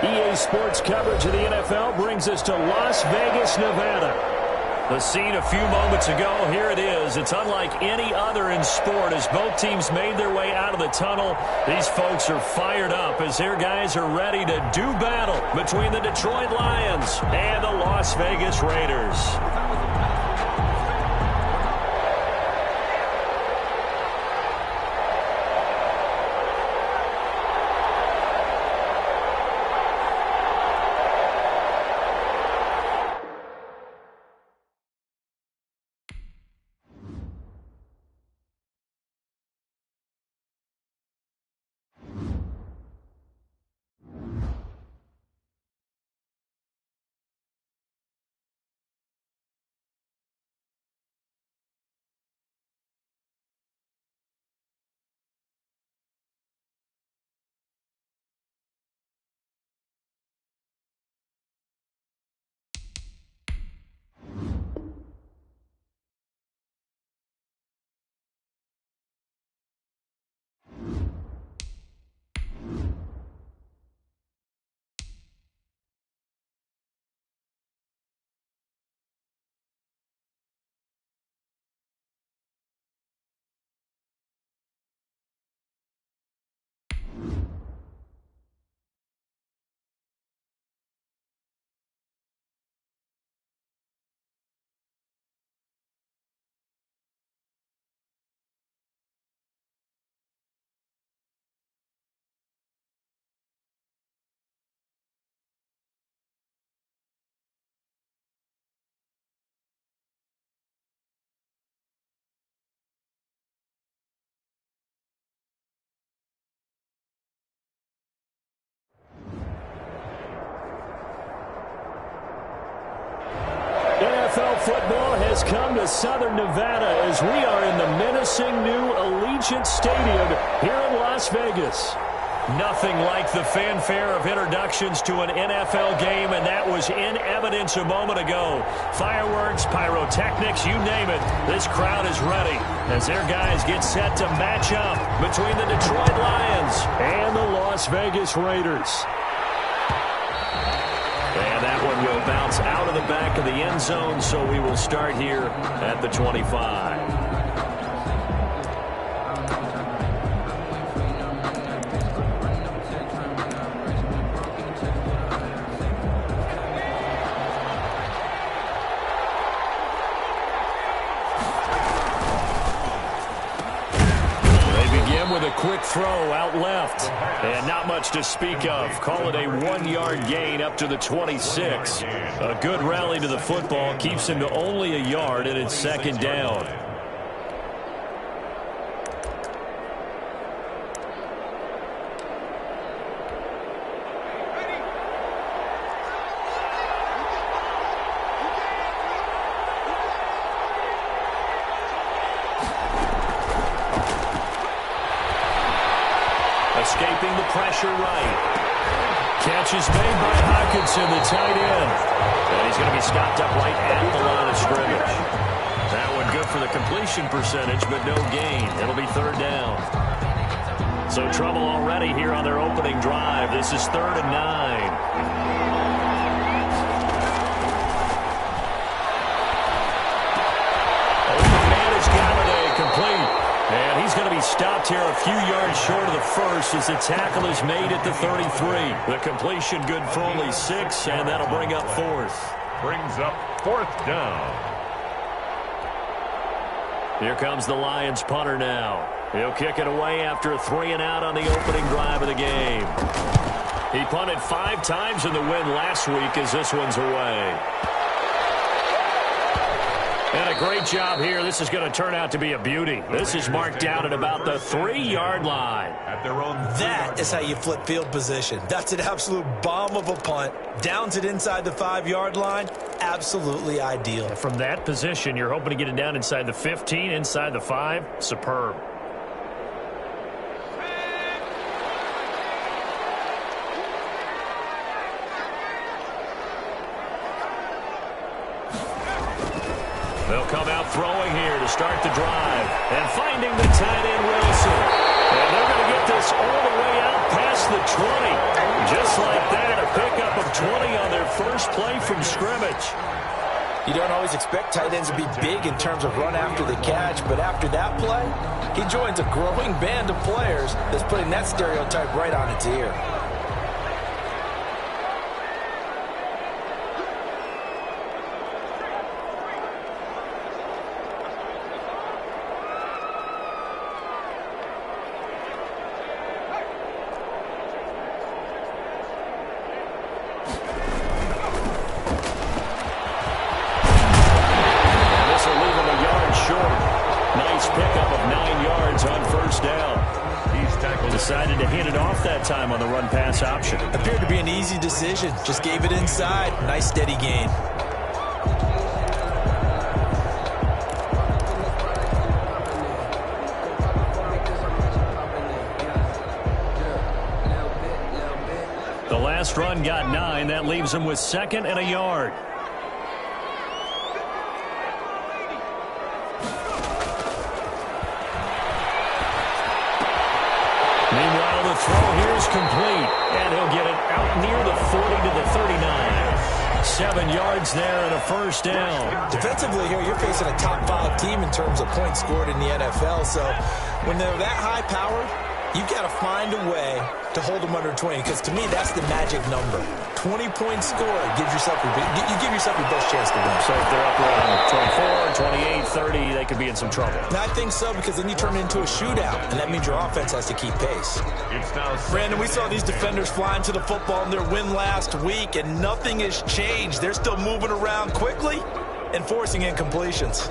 EA Sports coverage of the NFL brings us to Las Vegas, Nevada. The scene a few moments ago, here it is. It's unlike any other in sport as both teams made their way out of the tunnel. These folks are fired up as their guys are ready to do battle between the Detroit Lions and the Las Vegas Raiders. NFL football has come to Southern Nevada as we are in the menacing new Allegiant Stadium here in Las Vegas. Nothing like the fanfare of introductions to an NFL game, and that was in evidence a moment ago. Fireworks, pyrotechnics, you name it. This crowd is ready as their guys get set to match up between the Detroit Lions and the Las Vegas Raiders. And that one will bounce out of the back of the end zone, so we will start here at the 25. With a quick throw out left. And not much to speak of. Call it a 1-yard gain up to the 26. A good rally to the football keeps him to only a yard, and it's second down. Escaping the pressure right. Catch is made by Hockenson, the tight end. And he's going to be stopped up right at the line of scrimmage. That one good for the completion percentage, but no gain. It'll be third down. So trouble already here on their opening drive. This is 3rd and 9. Complete. And he's going to be stopped here a few yards short of the first as the tackle is made at the 33. The completion good for only 6, and that'll bring up 4th. Brings up 4th down. Here comes the Lions punter now. He'll kick it away after a 3-and-out on the opening drive of the game. He punted 5 times in the win last week as this one's away. And a great job here. This is going to turn out to be a beauty. This is marked down at about the 3-yard line. At their own. That is how you flip field position. That's an absolute bomb of a punt. Downs it inside the 5-yard line. Absolutely ideal. From that position, you're hoping to get it down inside the 15, inside the 5. Superb. They'll come out throwing here to start the drive. And finding the tight end, Wilson. And they're going to get this all the way out past the 20. Just like that, a play from scrimmage. You don't always expect tight ends to be big in terms of run after the catch, but after that play, he joins a growing band of players that's putting that stereotype right on its ear. Decided to hand it off that time on the run-pass option. Appeared to be an easy decision. Just gave it inside. Nice steady gain. The last run got 9. That leaves him with 2nd and a yard. Meanwhile, the throw here is complete, and he'll get it out near the 40 to the 39. 7 yards there and a first down. Defensively here, you're facing a top 5 team in terms of points scored in the NFL, so when they're that high-powered, you've got to find a way to hold them under 20, because to me, that's the magic number. 20 points scored gives yourself your best chance to win. So if they're up around 24, 28, 30, they could be in some trouble. And I think so, because then you turn it into a shootout, and that means your offense has to keep pace. Brandon, we saw these defenders flying to the football in their win last week, and nothing has changed. They're still moving around quickly and forcing incompletions.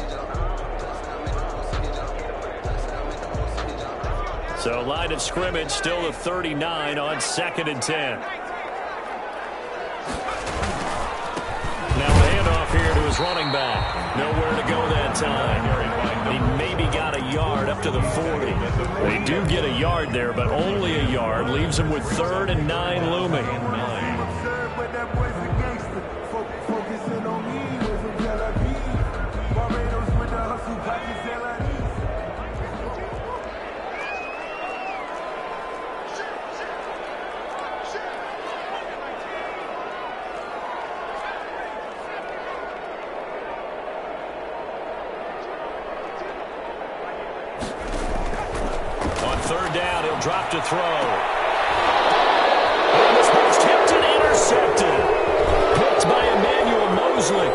So line of scrimmage still the 39 on 2nd and 10. Now a handoff here to his running back. Nowhere to go that time. He maybe got a yard up to the 40. They do get a yard there, but only a yard. Leaves him with 3rd and 9 looming. Drop to throw. And this one's tipped and intercepted. Picked by Emmanuel Mosley.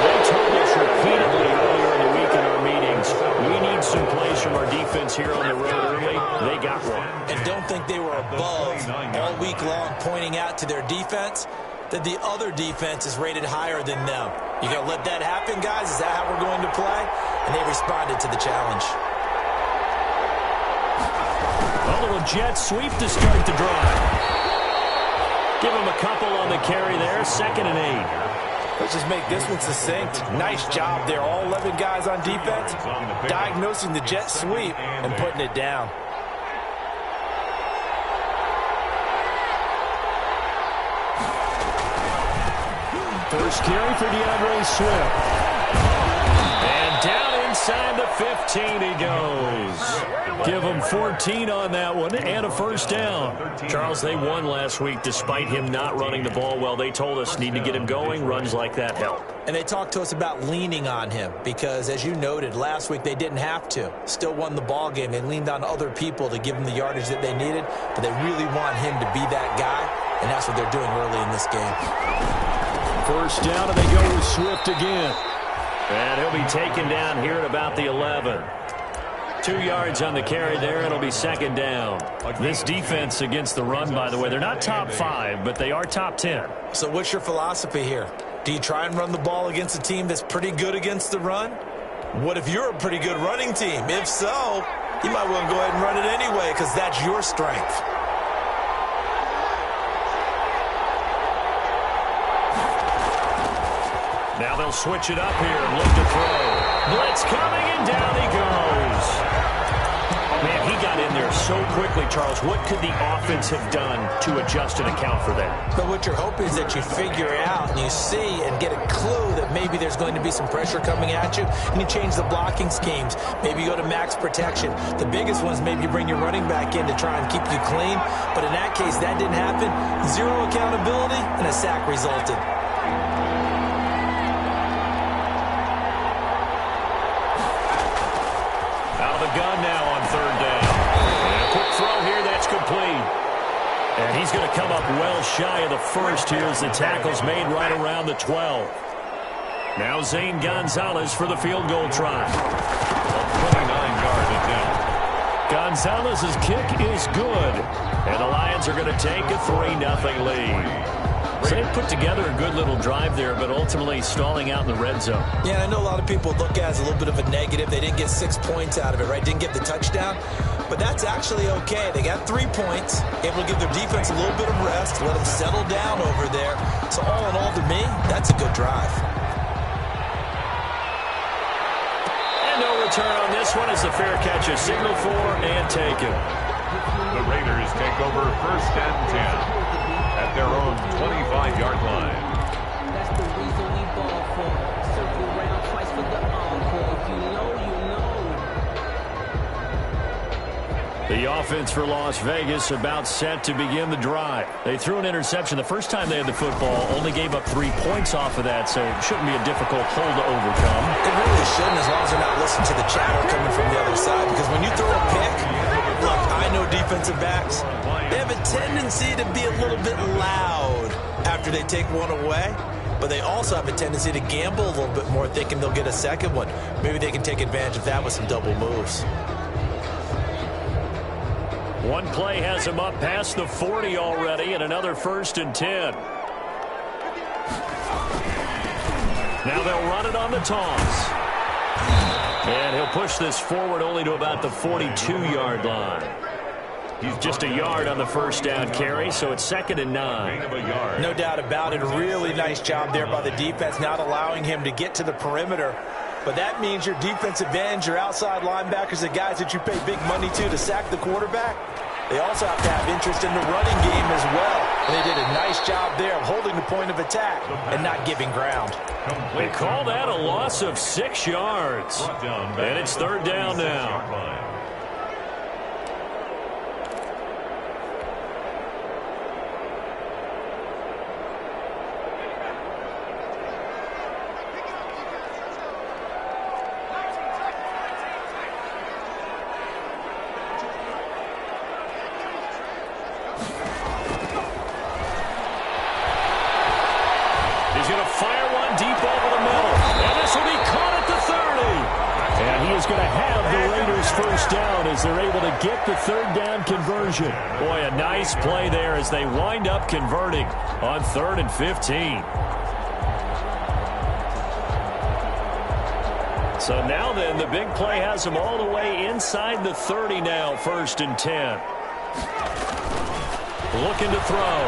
They told us repeatedly earlier in the week in our meetings, we need some plays from our defense here on the road early. They got one. And don't think they were above all week long, pointing out to their defense that the other defense is rated higher than them. You going to let that happen, guys? Is that how we're going to play? And they responded to the challenge. A little jet sweep to start the drive. Give him a couple on the carry there. 2nd and 8. Let's just make this one succinct. Nice job there. All 11 guys on defense diagnosing the jet sweep and putting it down. First carry for DeAndre Swift. And down inside the 15 he goes. Give him 14 on that one and a first down. Charles, they won last week despite him not running the ball well. They told us need to get him going. Runs like that help. And they talked to us about leaning on him because, as you noted, last week they didn't have to. Still won the ball game. They leaned on other people to give them the yardage that they needed, but they really want him to be that guy, and that's what they're doing early in this game. First down, and they go with Swift again. And he'll be taken down here at about the 11. 2 yards on the carry there. It'll be 2nd down. This defense against the run, by the way, they're not top 5, but they are top 10. So what's your philosophy here? Do you try and run the ball against a team that's pretty good against the run? What if you're a pretty good running team? If so, you might want to go ahead and run it anyway because that's your strength. Now they'll switch it up here and look to throw. Blitz coming, and down he goes. Man, he got in there there so quickly, Charles. What could the offense have done to adjust and account for that? But what you're hoping is that you figure out and you see and get a clue that maybe there's going to be some pressure coming at you, and you change the blocking schemes. Maybe you go to max protection. The biggest one is maybe you bring your running back in to try and keep you clean. But in that case, that didn't happen. Zero accountability, and a sack resulted. Gun now on third down. And a quick throw here, that's complete. And he's going to come up well shy of the first here as the tackle's made right around the 12. Now Zane Gonzalez for the field goal try. A 29-yard attempt. Gonzalez's kick is good. And the Lions are going to take a 3-0 lead. So they put together a good little drive there, but ultimately stalling out in the red zone. Yeah, I know a lot of people look at it as a little bit of a negative. They didn't get 6 points out of it, right? Didn't get the touchdown. But that's actually okay. They got 3 points, able to give their defense a little bit of rest, let them settle down over there. So all in all, to me, that's a good drive. And no return on this one as the fair catch is signaled for and taken. The Raiders take over 1st and 10. At their own 25-yard line. That's the reason we ball for. Circle around twice for the encore. If you know, you know. The offense for Las Vegas about set to begin the drive. They threw an interception the first time they had the football, only gave up 3 points off of that, so it shouldn't be a difficult hole to overcome. It really shouldn't, as long as they're not listening to the chatter coming from the other side, because when you throw a pick, look, I know defensive backs, they have a tendency to be a little bit loud after they take one away, but they also have a tendency to gamble a little bit more, thinking they'll get a second one. Maybe they can take advantage of that with some double moves. One play has him up past the 40 already, and another 1st and 10. Now they'll run it on the toss. And he'll push this forward only to about the 42-yard line. He's just a yard on the 1st down carry, so it's 2nd and 9. No doubt about it. A really nice job there by the defense, not allowing him to get to the perimeter. But that means your defensive ends, your outside linebackers, the guys that you pay big money to sack the quarterback, they also have to have interest in the running game as well. And they did a nice job there of holding the point of attack and not giving ground. They call that a loss of 6 yards. And it's 3rd down now. They're able to get the 3rd down conversion. Boy, a nice play there as they wind up converting on 3rd and 15. So now then, the big play has them all the way inside the 30 now, 1st and 10. Looking to throw.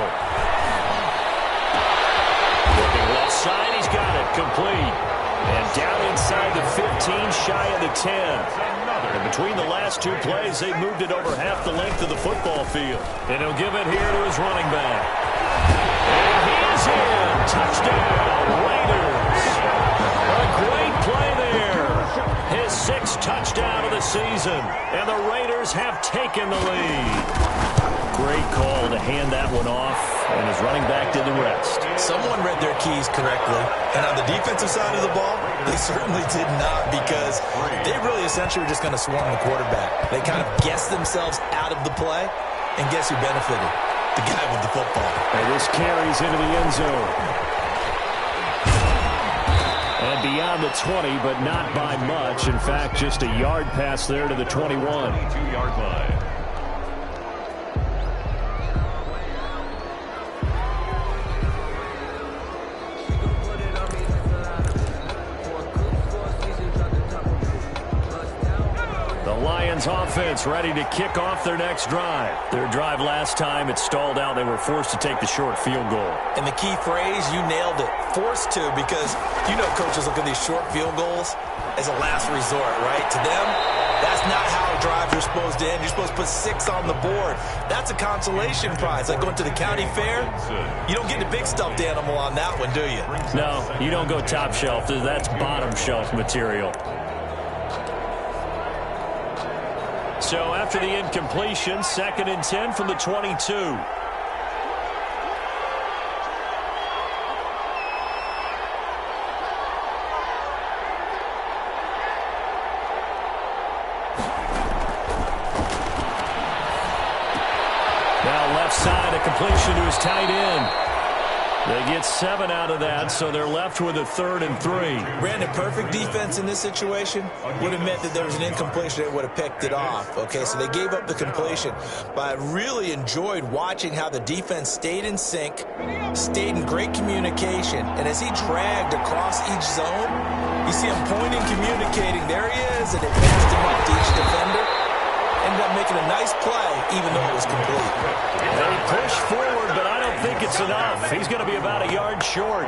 Looking left side, he's got it, complete. And down inside the 15, shy of the 10. And between the last 2 plays, they've moved it over half the length of the football field. And he'll give it here to his running back. And he is in. Touchdown, Raiders. A great play there. His 6th touchdown of the season. And the Raiders have taken the lead. Great call to hand that one off, and his running back did the rest. Someone read their keys correctly, and on the defensive side of the ball, they certainly did not, because they really essentially were just going to swarm the quarterback. They kind of guessed themselves out of the play, and guess who benefited? The guy with the football. And this carries into the end zone. And beyond the 20, but not by much. In fact, just a yard pass there to the 21. 22-yard line. Offense ready to kick off their next drive. Their drive last time, it stalled out. They were forced to take the short field goal. And the key phrase, you nailed it. Forced to, because you know coaches look at these short field goals as a last resort, right? To them, that's not how a drive you're supposed to end. You're supposed to put 6 on the board. That's a consolation prize. Like going to the county fair, you don't get the big stuffed animal on that one, do you? No, you don't go top shelf. That's bottom shelf material. So after the incompletion, 2nd and 10 from the 22. Now left side, a completion to his tight end. They get 7 out of that, so they're left with a 3rd and 3. Brandon, perfect defense in this situation would have meant that there was an incompletion that would have picked it off. Okay, so they gave up the completion. But I really enjoyed watching how the defense stayed in sync, stayed in great communication, and as he dragged across each zone, you see him pointing, communicating. There he is, and it passed him up to each defender. Ended up making a nice play, even though it was complete. They push forward, but I don't think it's enough. He's going to be about a yard short.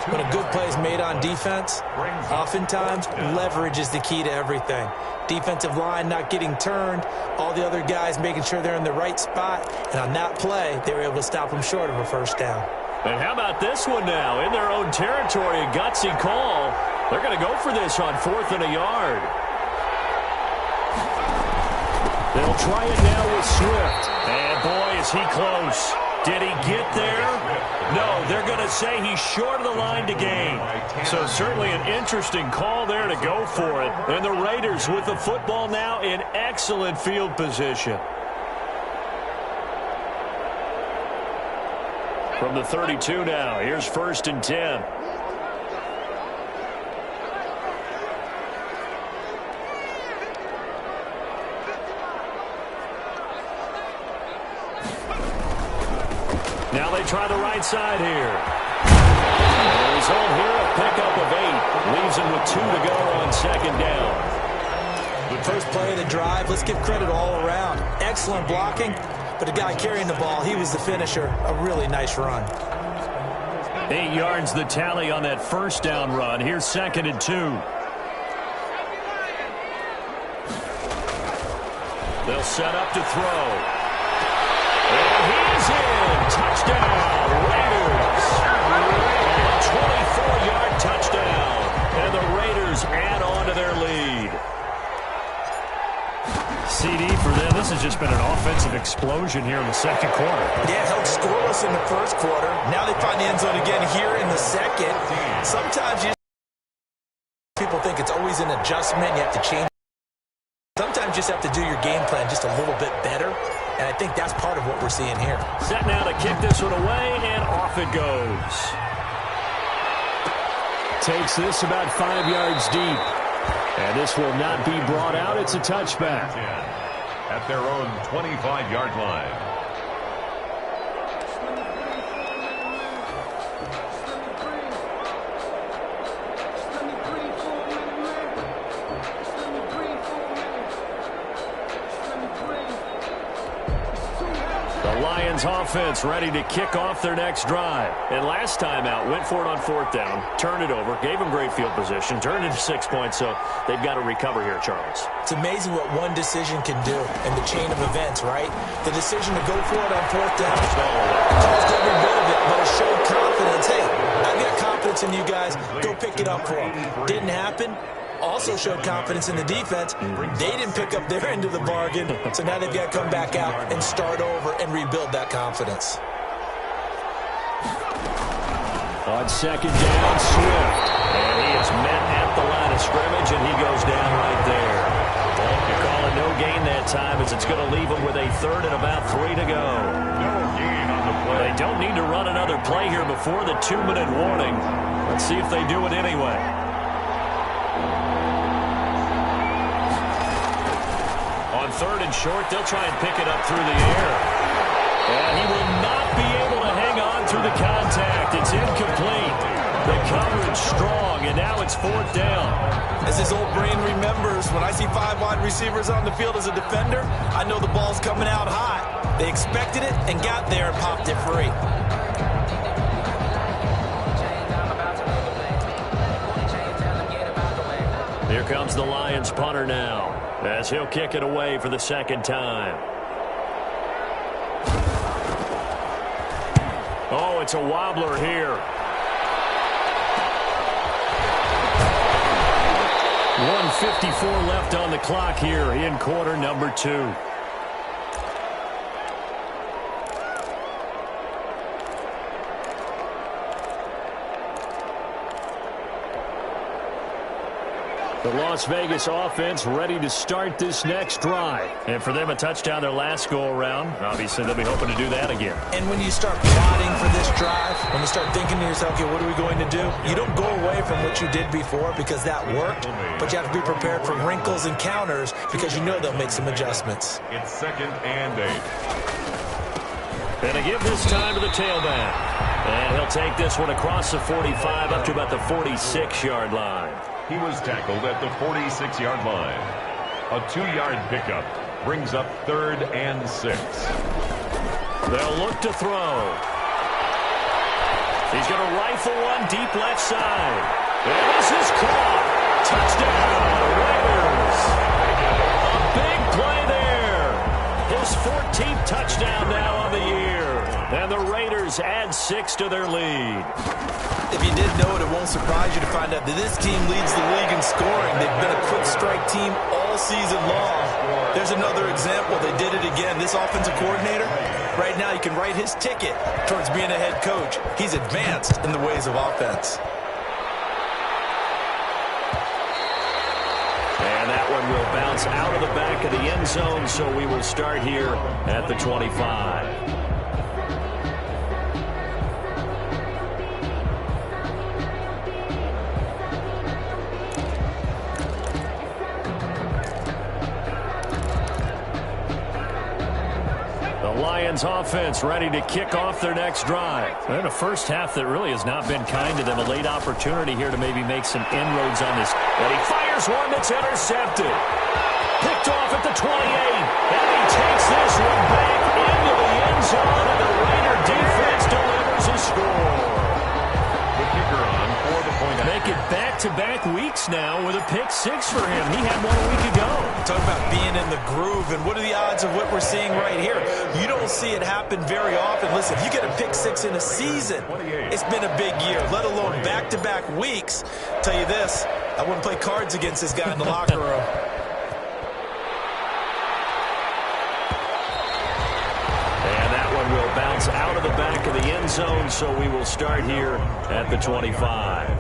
When a good play is made on defense, oftentimes leverage is the key to everything. Defensive line not getting turned, all the other guys making sure they're in the right spot, and on that play, they were able to stop him short of a first down. And how about this one now? In their own territory, a gutsy call. They're going to go for this on 4th and a yard. They'll try it now with Swift. And boy, is he close. Did he get there? No, they're going to say he's short of the line to gain. So certainly an interesting call there to go for it. And the Raiders with the football now in excellent field position. From the 32 now, here's 1st and 10. Now they try the right side here. The result here, a pickup of 8. Leaves him with 2 to go on 2nd down. The first play of the drive, let's give credit all around. Excellent blocking, but the guy carrying the ball, he was the finisher. A really nice run. 8 yards the tally on that first down run. Here's 2nd and 2. They'll set up to throw. And he's in. Touchdown, Raiders. 24-yard touchdown. And the Raiders add on to their lead. CD for them. This has just been an offensive explosion here in the 2nd quarter. Yeah, held scoreless in the 1st quarter. Now they find the end zone again here in the 2nd. Sometimes people think it's always an adjustment. You have to change. Sometimes you just have to do your game plan just a little bit better. And I think that's part of what we're seeing here. Set now to kick this one away, and off it goes. Takes this about 5 yards deep. And this will not be brought out. It's a touchback. At their own 25-yard line. Lions offense ready to kick off their next drive. And last time out, went for it on 4th down, turned it over, gave them great field position, turned it to 6 points, so they've got to recover here, Charles. It's amazing what one decision can do in the chain of events, right? The decision to go for it on 4th down caused every bit of it, but it showed confidence. Hey, I've got confidence in you guys. Go pick it up for them. Didn't happen. Also showed confidence in the defense. They didn't pick up their end of the bargain, so now they've got to come back out and start over and rebuild that confidence. On 2nd down, Swift. And he is met at the line of scrimmage, and he goes down right there. You call it no gain that time, as it's going to leave him with a 3rd and about 3 to go. No gain on the play. They don't need to run another play here before the 2-minute warning. Let's see if they do it anyway. On 3rd and short, they'll try and pick it up through the air. And he will not be able to hang on through the contact. It's incomplete. The coverage strong, and now it's 4th down. As his old brain remembers, when I see 5 wide receivers on the field as a defender, I know the ball's coming out hot. They expected it and got there and popped it free. Here comes the Lions punter now. as he'll kick it away for the second time. Oh, it's a wobbler here. 1:54 left on the clock here in quarter number 2. The Las Vegas offense ready to start this next drive. And for them, a touchdown their last go-around. Obviously, they'll be hoping to do that again. And when you start plotting for this drive, when you start thinking to yourself, okay, what are we going to do? You don't go away from what you did before because that worked, but you have to be prepared for wrinkles and counters because you know they'll make some adjustments. It's 2nd and 8. And they give this time to the tailback. And he'll take this one across the 45 up to about the 46-yard line. He was tackled at the 46-yard line. A 2-yard pickup brings up 3rd and 6. They'll look to throw. He's going to rifle one deep left side. And this is caught. Touchdown, Raiders. A big play there. His 14th touchdown now on the year. And the Raiders add 6 to their lead. If you didn't know it, it won't surprise you to find out that this team leads the league in scoring. They've been a quick strike team all season long. There's another example. They did it again. This offensive coordinator, right now you can write his ticket towards being a head coach. He's advanced in the ways of offense. And that one will bounce out of the back of the end zone, so we will start here at the 25. Lions offense ready to kick off their next drive. And a first half that really has not been kind to them. A late opportunity here to maybe make some inroads on this. And he fires one that's intercepted. Picked off at the 28. And he takes this one back into the end zone. And the Raider defense delivers a score. The kicker on for the point. Make it back-to-back weeks now with a pick 6 for him. He had one a week ago. Talk about being in the groove, and what are the odds of what we're seeing right here? You don't see it happen very often. Listen, if you get a pick 6 in a season, it's been a big year, let alone back-to-back weeks. Tell you this, I wouldn't play cards against this guy in the locker room. And that one will bounce out of the back of the end zone, so we will start here at the 25.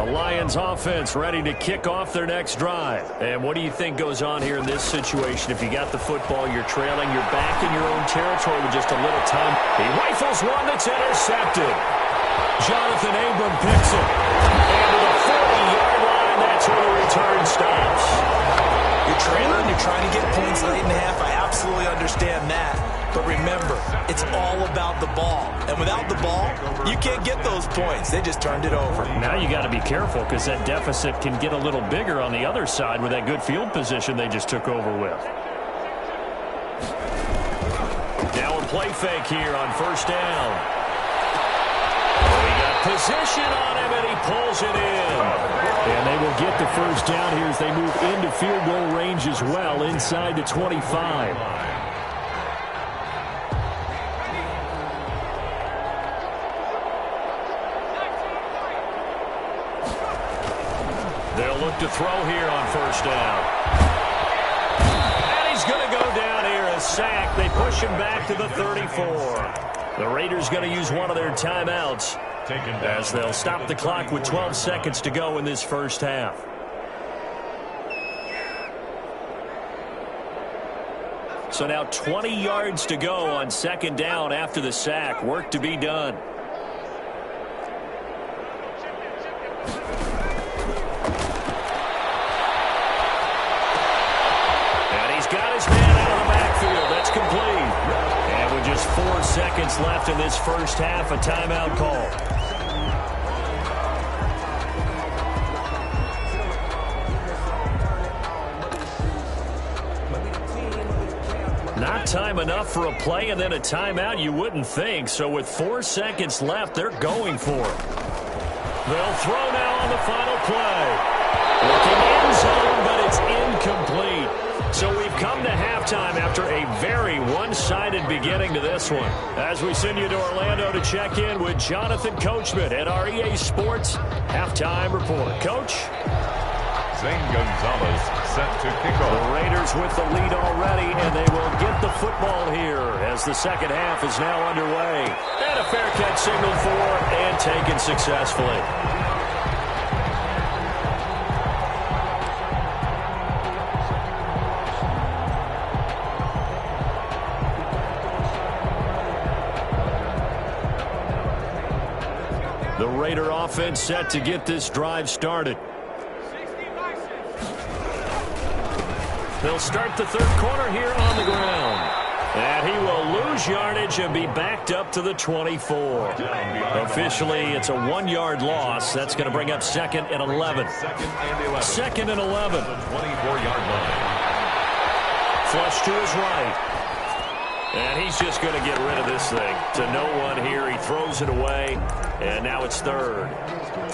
Lions offense ready to kick off their next drive. And what do you think goes on here in this situation? If you got the football, you're trailing, you're back in your own territory with just a little time. He rifles one that's intercepted. Jonathan Abram picks it. And to the 40-yard line, that's where the return stops. You're trailing, you're trying to get points late in the half. I absolutely understand that. But remember, it's all about the ball. And without the ball, you can't get those points. They just turned it over. Now you got to be careful because that deficit can get a little bigger on the other side with that good field position they just took over with. Now a play fake here on first down. We got position on him, and he pulls it in. And they will get the first down here as they move into field goal range as well inside the 25. They'll look to throw here on first down. And he's going to go down here, a sack. They push him back to the 34. The Raiders going to use one of their timeouts as they'll stop the clock with 12 seconds to go in this first half. So now 20 yards to go on second down after the sack. Work to be done. And with just 4 seconds left in this first half, a timeout call. Not time enough for a play and then a timeout, you wouldn't think. So with 4 seconds left, they're going for it. They'll throw now on the final play. Looking in zone, but it's incomplete. So we've come to halftime after a very one-sided beginning to this one. As we send you to Orlando to check in with Jonathan Coachman at our EA Sports Halftime Report. Coach? Zane Gonzalez set to kick off. The Raiders with the lead already, and they will get the football here as the second half is now underway. And a fair catch signaled for and taken successfully. The Raider offense set to get this drive started. They'll start the third quarter here on the ground. And he will lose yardage and be backed up to the 24. Officially, it's a 1-yard loss. That's going to bring up 2nd and 11. 2nd and 11. 24-yard line. Flush to his right. And he's just going to get rid of this thing. To no one here. He throws it away. And now it's third.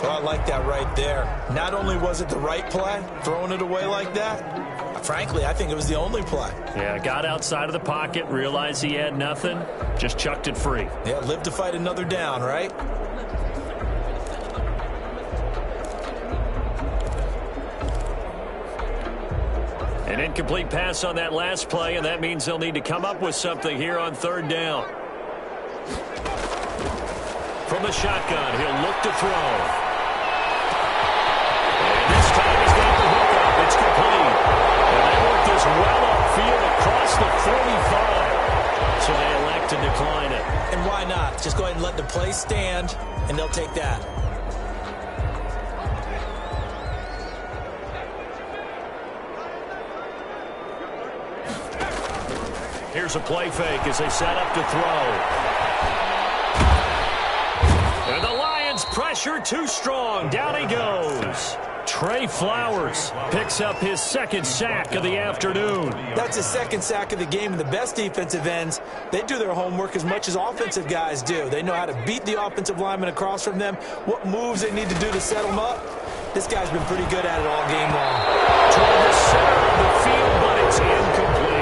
Well, I like that right there. Not only was it the right play, throwing it away like that, frankly, I think it was the only play. Yeah, got outside of the pocket, realized he had nothing, just chucked it free. Yeah, live to fight another down, right? An incomplete pass on that last play, and that means they'll need to come up with something here on third down. From the shotgun, he'll look to throw. And this time he's got the hook up. It's complete. And they worked this well upfield across the 45. So they elect to decline it. And why not? Just go ahead and let the play stand, and they'll take that. Here's a play fake as they set up to throw. And the Lions pressure too strong. Down he goes. Trey Flowers picks up his 2nd sack of the afternoon. That's his 2nd sack of the game. And the best defensive ends, they do their homework as much as offensive guys do. They know how to beat the offensive lineman across from them, what moves they need to do to set them up. This guy's been pretty good at it all game long. Toward the center of the field, but it's incomplete.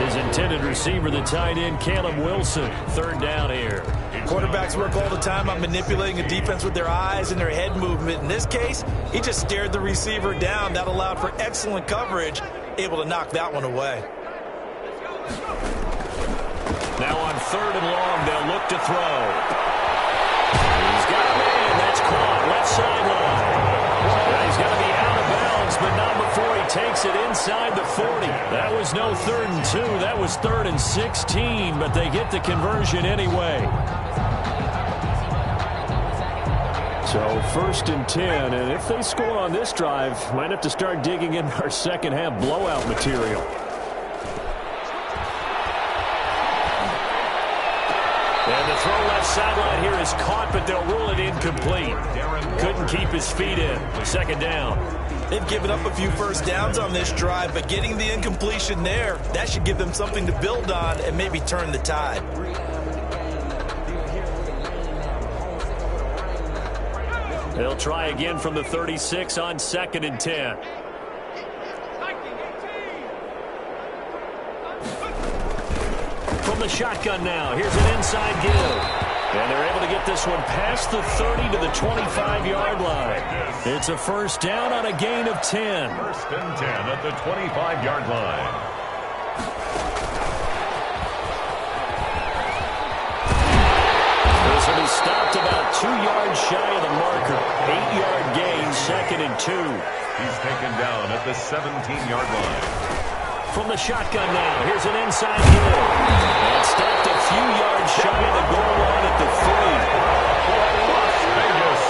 His intended receiver, the tight end, Caleb Wilson. Third down here. Quarterbacks work all the time on manipulating a defense with their eyes and their head movement. In this case, he just stared the receiver down. That allowed for excellent coverage, able to knock that one away. Now on third and long, they'll look to throw. He's got a man. That's caught. Left sideline. He's got to be out of bounds, but not before he takes it inside the 40. That was no 3rd and 2. That was 3rd and 16, but they get the conversion anyway. So 1st and 10, and if they score on this drive, might have to start digging in our second half blowout material. And the throw left sideline here is caught, but they'll rule it incomplete. Couldn't keep his feet in. 2nd down. They've given up a few first downs on this drive, but getting the incompletion there, that should give them something to build on and maybe turn the tide. They'll try again from the 36 on 2nd and 10. From the shotgun now, here's an inside give. And they're able to get this one past the 30 to the 25-yard line. It's a first down on a gain of 10. 1st and 10 at the 25-yard line. This will be stopped about 2 yards shy of the marker. 8-yard gain, 2nd and 2. He's taken down at the 17-yard line. From the shotgun now, here's an inside give. And stopped a few yards shy of the goal line at the 3. Las Vegas.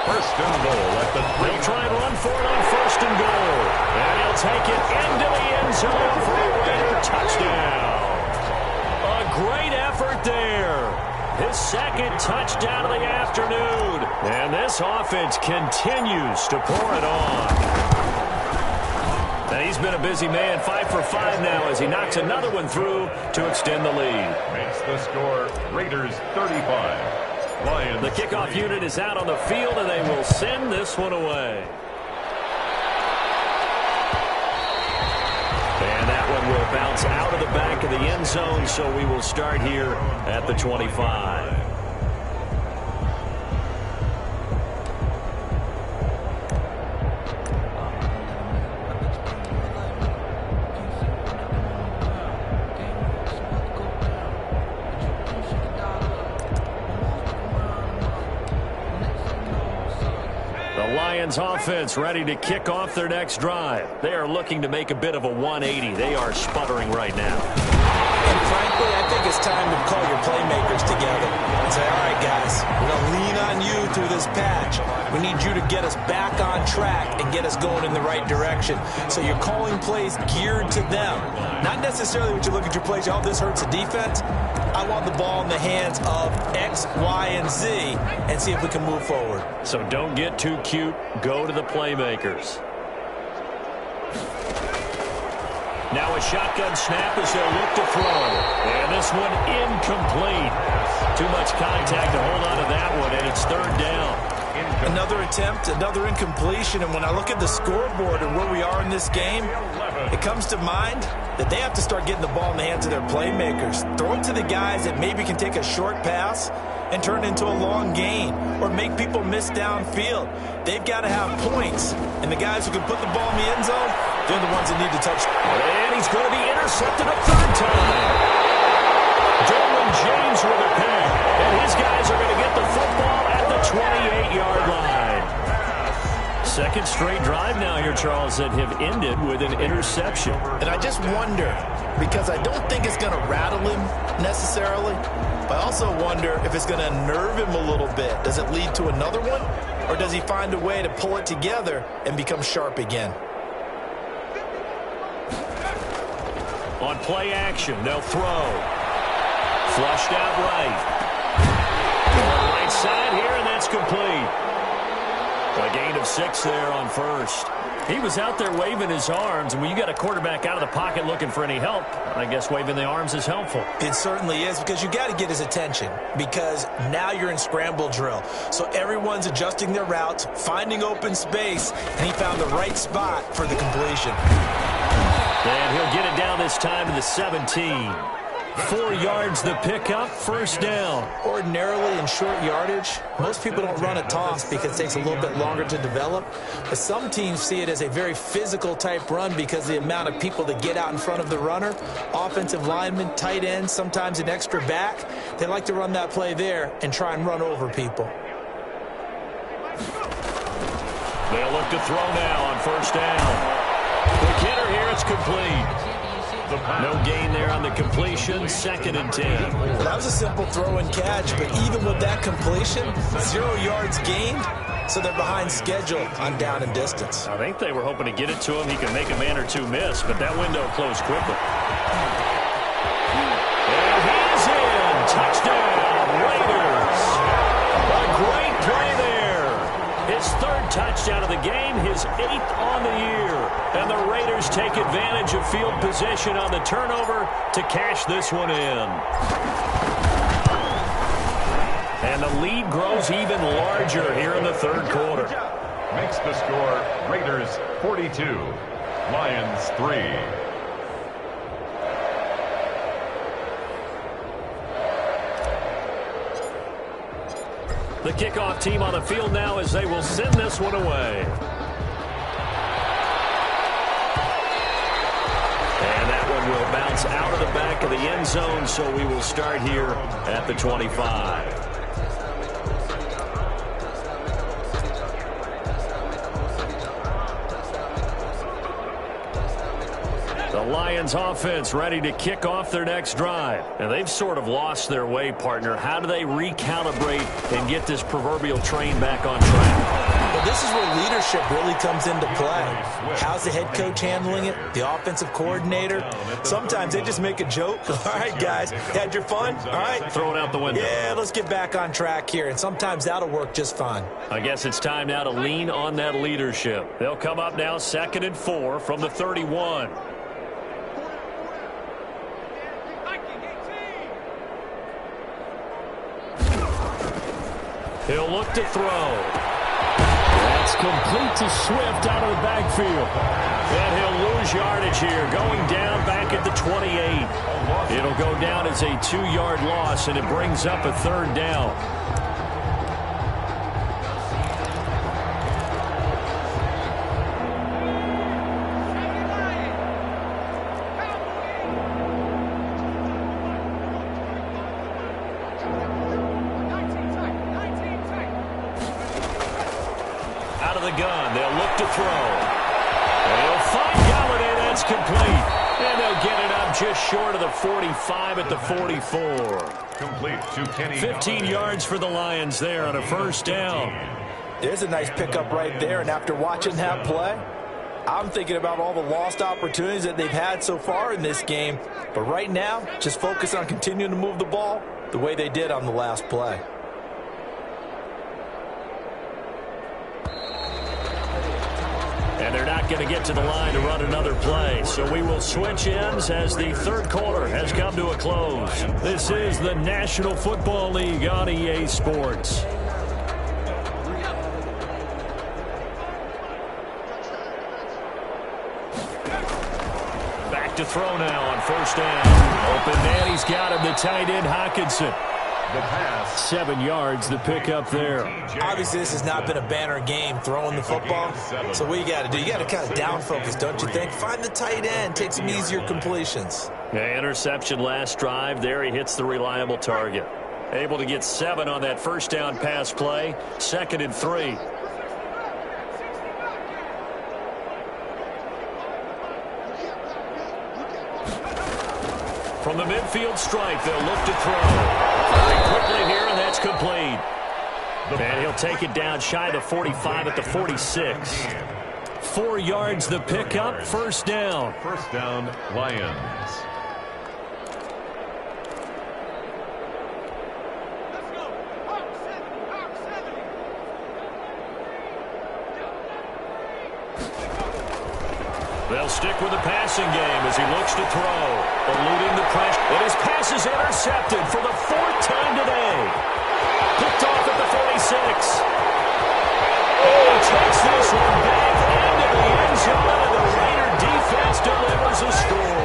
1st and goal at the 3. They'll try and run for it on 1st and goal. And he'll take it into the end zone for a Raider touchdown. A great effort there. His 2nd touchdown of the afternoon. And this offense continues to pour it on. And he's been a busy man, 5 for 5 now as he knocks another one through to extend the lead. Makes the score Raiders 35. Lions. The kickoff unit is out on the field, and they will send this one away. And that one will bounce out of the back of the end zone, so we will start here at the 25. Lions offense ready to kick off their next drive. They are looking to make a bit of a 180. They are sputtering right now. And frankly, I think it's time to call your playmakers together and say, all right, guys, we're going to lean on you through this patch. We need you to get us back on track and get us going in the right direction. So you're calling plays geared to them. Not necessarily what you look at your plays, oh, this hurts the defense. I want the ball in the hands of X, Y, and Z and see if we can move forward. So don't get too cute. Go to the playmakers. Now a shotgun snap as they'll look to throw. And this one incomplete. Too much contact to hold on to that one, and it's third down. Another attempt, another incompletion, and when I look at the scoreboard and where we are in this game, it comes to mind that they have to start getting the ball in the hands of their playmakers. Throw it to the guys that maybe can take a short pass and turn it into a long gain or make people miss downfield. They've got to have points, and the guys who can put the ball in the end zone, they're the ones that need to touch. And he's going to be intercepted a third time. Derwin James with a pick, and his guys are going to get the football at the 28-yard line. Second straight drive now here, Charles, that have ended with an interception. And I just wonder, because I don't think it's going to rattle him necessarily, but I also wonder if it's going to unnerve him a little bit. Does it lead to another one, or does he find a way to pull it together and become sharp again? On play action, they'll throw. Flushed out right. Right side here, and that's complete. A gain of 6 there on first. He was out there waving his arms, and when you got a quarterback out of the pocket looking for any help, I guess waving the arms is helpful. It certainly is, because you got to get his attention, because now you're in scramble drill. So everyone's adjusting their routes, finding open space, and he found the right spot for the completion. And he'll get it down this time to the 17. 4 yards the pickup, first down. Ordinarily in short yardage, most people don't run a toss because it takes a little bit longer to develop. But some teams see it as a very physical type run because the amount of people that get out in front of the runner, offensive linemen, tight ends, sometimes an extra back. They like to run that play there and try and run over people. They'll look to throw now on first down. Quick hitter here, it's complete. No gain there on the completion, 2nd and 10. That was a simple throw and catch, but even with that completion, 0 yards gained, so they're behind schedule on down and distance. I think they were hoping to get it to him. He can make a man or two miss, but that window closed quickly. And he's in. Touchdown, Raiders. A great play there. His 3rd touchdown of the game, his 8th on the year. And the Raiders take advantage of field position on the turnover to cash this one in. And the lead grows even larger here in the 3rd quarter. Makes the score Raiders 42, Lions 3. The kickoff team on the field now as they will send this one away. And that one will bounce out of the back of the end zone, so we will start here at the 25. The Lions offense ready to kick off their next drive. And they've sort of lost their way, partner. How do they recalibrate and get this proverbial train back on track? Well, this is where leadership really comes into play. How's the head coach handling it? The offensive coordinator? Sometimes they just make a joke. All right, guys, had your fun? All right. Throw it out the window. Yeah, let's get back on track here, and sometimes that'll work just fine. I guess it's time now to lean on that leadership. They'll come up now 2nd and 4 from the 31. He'll look to throw. That's complete to Swift out of the backfield. And he'll lose yardage here, going down back at the 28. It'll go down as a 2-yard loss, and it brings up a 3rd down. Out of the gun, they'll look to throw. They'll find Galladay, that's complete. And they'll get it up just short of the 45 at the 44. Complete to Kenny. 15 yards for the Lions there on a 1st down. There's a nice pickup right there, and after watching that play, I'm thinking about all the lost opportunities that they've had so far in this game. But right now, just focus on continuing to move the ball the way they did on the last play. And they're not going to get to the line to run another play. So we will switch ends as the 3rd quarter has come to a close. This is the National Football League on EA Sports. Back to throw now on 1st down. Open man, he's got him, the tight end Hockenson. The pass. 7 yards, the pickup there. Obviously, this has not been a banner game throwing the football. So what you got to do, you got to kind of down focus, don't you think? Find the tight end, take some easier completions. Yeah, interception last drive. There he hits the reliable target. Able to get 7 on that 1st down pass play. 2nd and 3. From the midfield stripe, they'll look to throw. Very quickly here, and that's complete. And he'll take it down shy of the 45 at the 46. 4 yards the pickup, 1st down. 1st down, Lions. They'll stick with the passing game as he looks to throw. Eluding the pressure. And his pass is intercepted for the 4th time today. Picked off at the 46. Oh, takes this one back into the end zone, and the Raider defense delivers a score.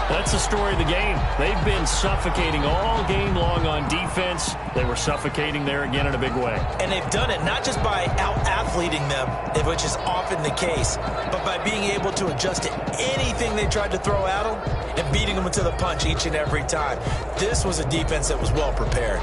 That's the story of the game. They've been suffocating all game long on defense. They were suffocating there again in a big way. And they've done it not just by out-athleting them, which is often the case, but by being able to adjust to anything they tried to throw at them and beating them to the punch each and every time. This was a defense that was well prepared.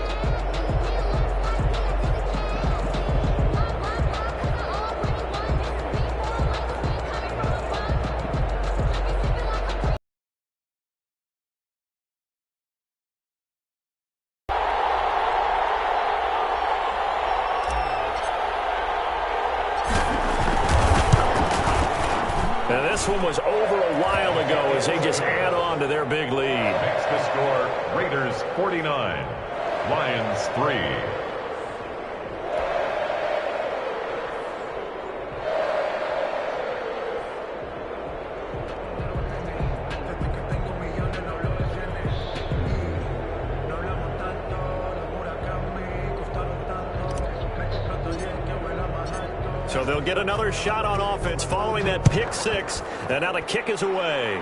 This one was over a while ago as they just add on to their big lead. Makes the score Raiders 49, Lions 3. So they'll get another shot on offense following that pick 6. And now the kick is away.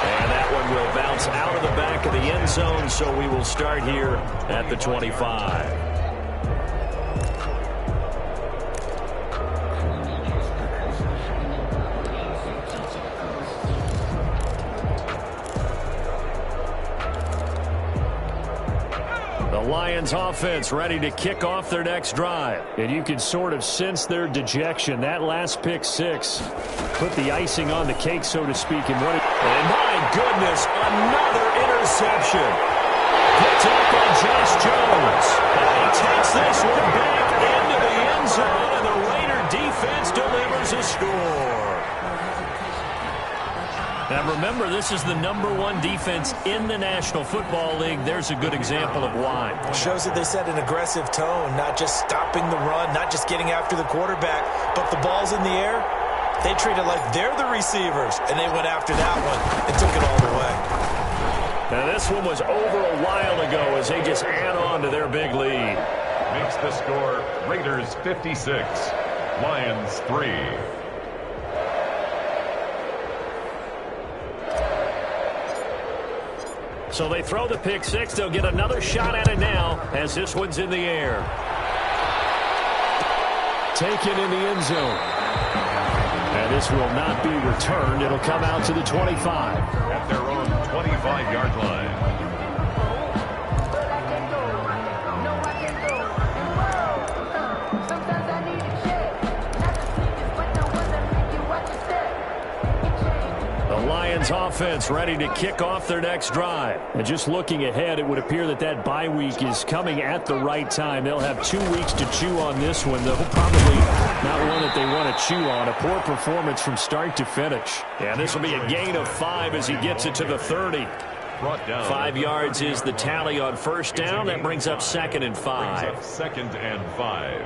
And that one will bounce out of the back of the end zone, so we will start here at the 25. Lions offense ready to kick off their next drive. And you can sort of sense their dejection. That last pick 6 put the icing on the cake, so to speak. And my goodness, another interception. Picked up by Josh Jones. And he takes this one back into the end zone, and the Raider defense delivers a score. Now remember, this is the #1 defense in the National Football League. There's a good example of why. Shows that they set an aggressive tone, not just stopping the run, not just getting after the quarterback, but the ball's in the air. They treat it like they're the receivers, and they went after that one and took it all the way. Now this one was over a while ago as they just add on to their big lead. Makes the score Raiders 56, Lions 3. So they throw the pick six. They'll get another shot at it now as this one's in the air. Taken in the end zone. And this will not be returned. It'll come out to the 25. At their own 25-yard line. Lions offense ready to kick off their next drive. And just looking ahead, it would appear that that bye week is coming at the right time. They'll have 2 weeks to chew on this one, though probably not one that they want to chew on. A poor performance from start to finish. And this will be a gain of 5 as he gets it to the 30. 5 yards is the tally on first down. That brings up 2nd and 5. Second and 5.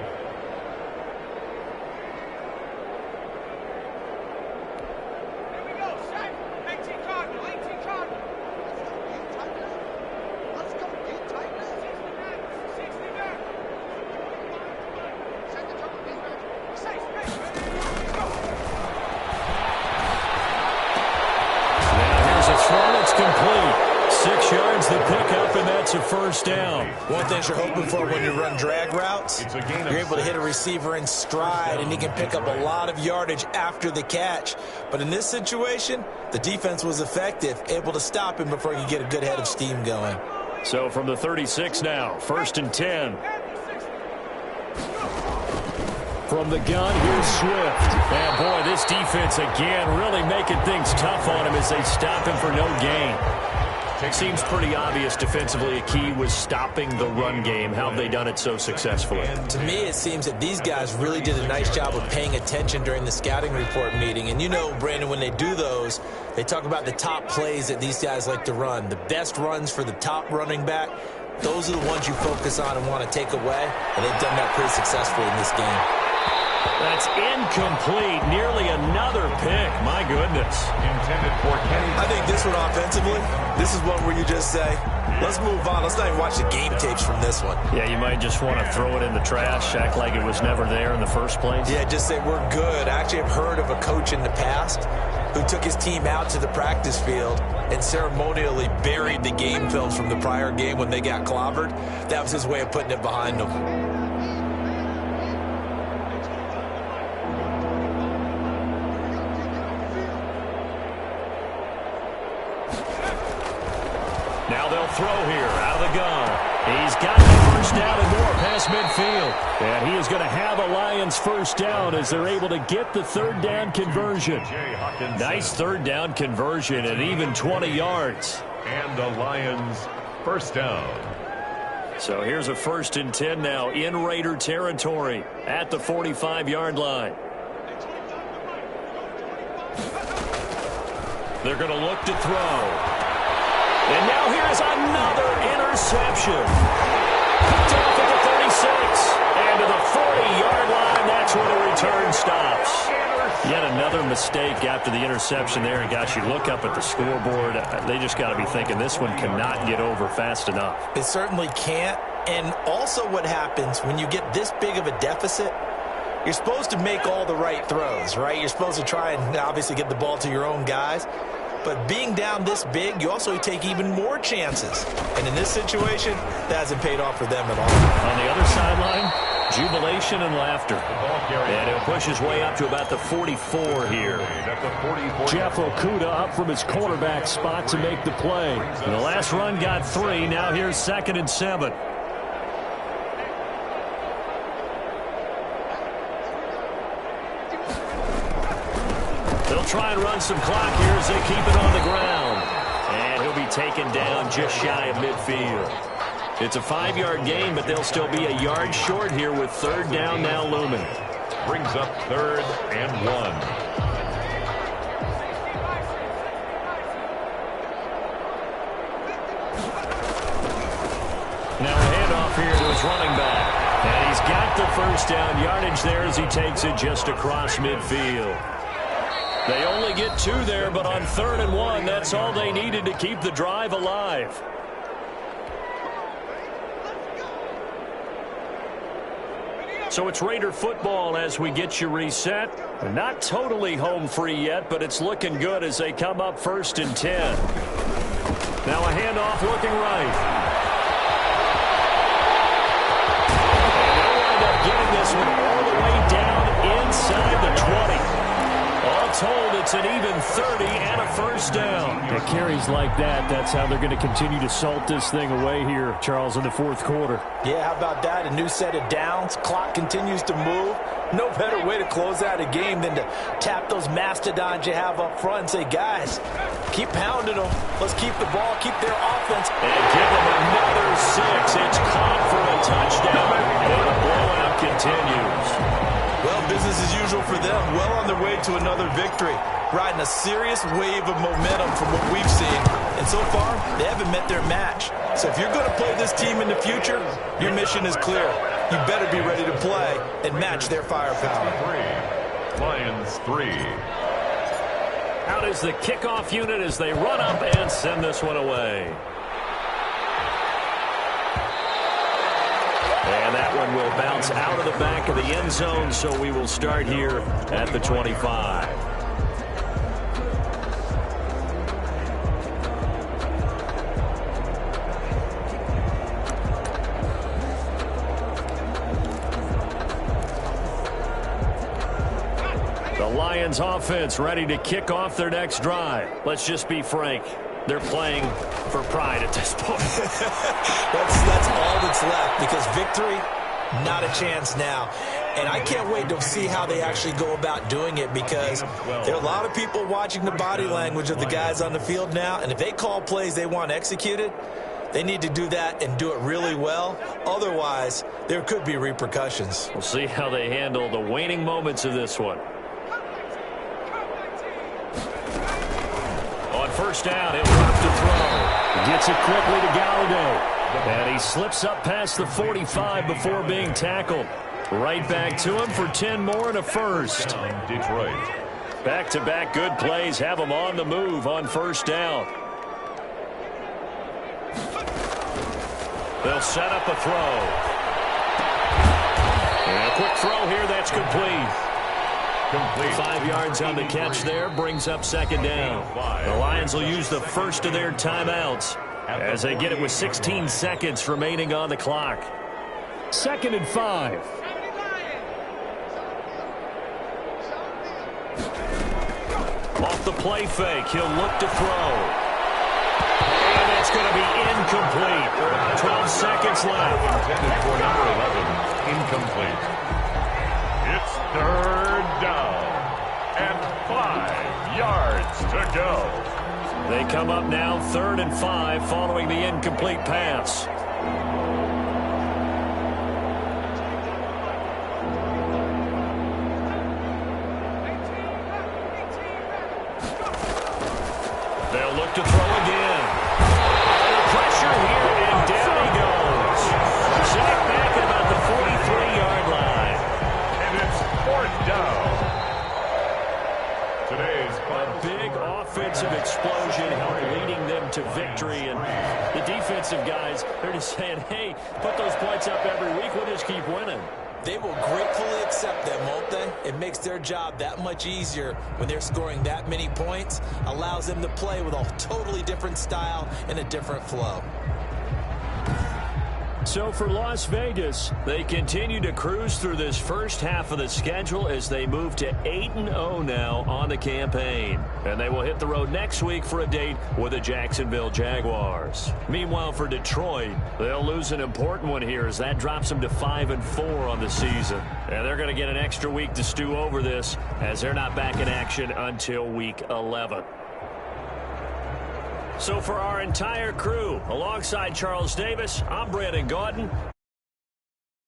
First down. One thing you're hoping for when you run drag routes, you're able to hit a receiver in stride, and he can pick up a lot of yardage after the catch. But in this situation, the defense was effective, able to stop him before he could get a good head of steam going. So from the 36 now, 1st and 10. From the gun, here's Swift. And boy, this defense again really making things tough on him as they stop him for no gain. Seems pretty obvious defensively a key was stopping the run game. How have they done it so successfully? To me, it seems that these guys really did a nice job of paying attention during the scouting report meeting. And you know, Brandon, when they do those, they talk about the top plays that these guys like to run. The best runs for the top running back, those are the ones you focus on and want to take away. And they've done that pretty successfully in this game. That's incomplete. Nearly another pick. My goodness. Intended for Kenny. I think this one offensively, this is one where you just say, let's move on. Let's not even watch the game tapes from this one. Yeah, you might just want to throw it in the trash, act like it was never there in the first place. Yeah, just say we're good. I actually have heard of a coach in the past who took his team out to the practice field and ceremonially buried the game films from the prior game when they got clobbered. That was his way of putting it behind them. Now they'll throw here out of the gun. He's got the first down and more past midfield. And he is going to have a Lions first down as they're able to get the 3rd down conversion. Nice 3rd down conversion at even 20 yards. And the Lions first down. So here's a 1st and 10 now in Raider territory at the 45-yard line. They're going to look to throw. And now here's another interception. Picked off at the 36. And to the 40-yard line, that's where the return stops. Yet another mistake after the interception there. And gosh, you look up at the scoreboard, they just got to be thinking this one cannot get over fast enough. It certainly can't. And also what happens when you get this big of a deficit, you're supposed to make all the right throws, right? You're supposed to try and obviously get the ball to your own guys. But being down this big, you also take even more chances. And in this situation, that hasn't paid off for them at all. On the other sideline, jubilation and laughter. And he'll push his way up to about the 44 here. Jeff Okudah up from his quarterback spot to make the play. And the last run got 3. Now here's 2nd and 7. They'll try and run some clock here as they keep it on the ground. And he'll be taken down just shy of midfield. It's a 5-yard gain, but they'll still be a yard short here with third down now looming. Brings up 3rd and 1. Now a handoff here to his running back. And he's got the first down yardage there as he takes it just across midfield. They only get 2 there, but on 3rd and 1, that's all they needed to keep the drive alive. So it's Raider football as we get you reset. Not totally home free yet, but it's looking good as they come up 1st and 10. Now a handoff looking right. And they'll wind up getting this one all the way down inside the 20. All told, it's an even 30 and a first down. It carries like that. That's how they're going to continue to salt this thing away here, Charles, in the 4th quarter. Yeah, how about that? A new set of downs. Clock continues to move. No better way to close out a game than to tap those mastodons you have up front and say, guys, keep pounding them. Let's keep the ball, keep their offense. And give them another 6. It's caught for a touchdown, and the blowout continues. Well, business as usual for them. Well on their way to another victory. Riding a serious wave of momentum from what we've seen. And so far, they haven't met their match. So if you're going to play this team in the future, your mission is clear. You better be ready to play and match their firepower. 3. Lions 3. Out is the kickoff unit as they run up and send this one away. And that one will bounce out of the back of the end zone, so we will start here at the 25. The Lions offense ready to kick off their next drive. Let's just be frank. They're playing for pride at this point. That's all that's left, because victory, not a chance now. And I can't wait to see how they actually go about doing it, because there are a lot of people watching the body language of the guys on the field now, and if they call plays they want executed, they need to do that and do it really well. Otherwise, there could be repercussions. We'll see how they handle the waning moments of this one. First down, he'll drop to throw. Gets it quickly to Galladay. And he slips up past the 45 before being tackled. Right back to him for 10 more and a first. Detroit. Back-to-back good plays have him on the move on first down. They'll set up a throw. And a quick throw here, that's complete. 5 yards on the catch there, brings up second down. The Lions will use the first of their timeouts as they get it with 16 seconds remaining on the clock. 2nd and 5. Off the play fake, he'll look to throw. And it's going to be incomplete. 12 seconds left. Intended for number 11, incomplete. It's 3rd down and 5 yards to go. They come up now 3rd and 5 following the incomplete pass. They'll look to throw again. The pressure here, and down he goes. Sacked back at about the 43-yard line. And it's 4th down. Today's A big offensive explosion helped leading them to victory. And the defensive guys, they're just saying, hey, put those points up every week. We'll just keep winning. They will gratefully accept them, won't they? It makes their job that much easier when they're scoring that many points. Allows them to play with a totally different style and a different flow. So for Las Vegas, they continue to cruise through this first half of the schedule as they move to 8-0 now on the campaign. And they will hit the road next week for a date with the Jacksonville Jaguars. Meanwhile, for Detroit, they'll lose an important one here as that drops them to 5-4 on the season. And they're going to get an extra week to stew over this as they're not back in action until week 11. So for our entire crew, alongside Charles Davis, I'm Brandon Gaudin.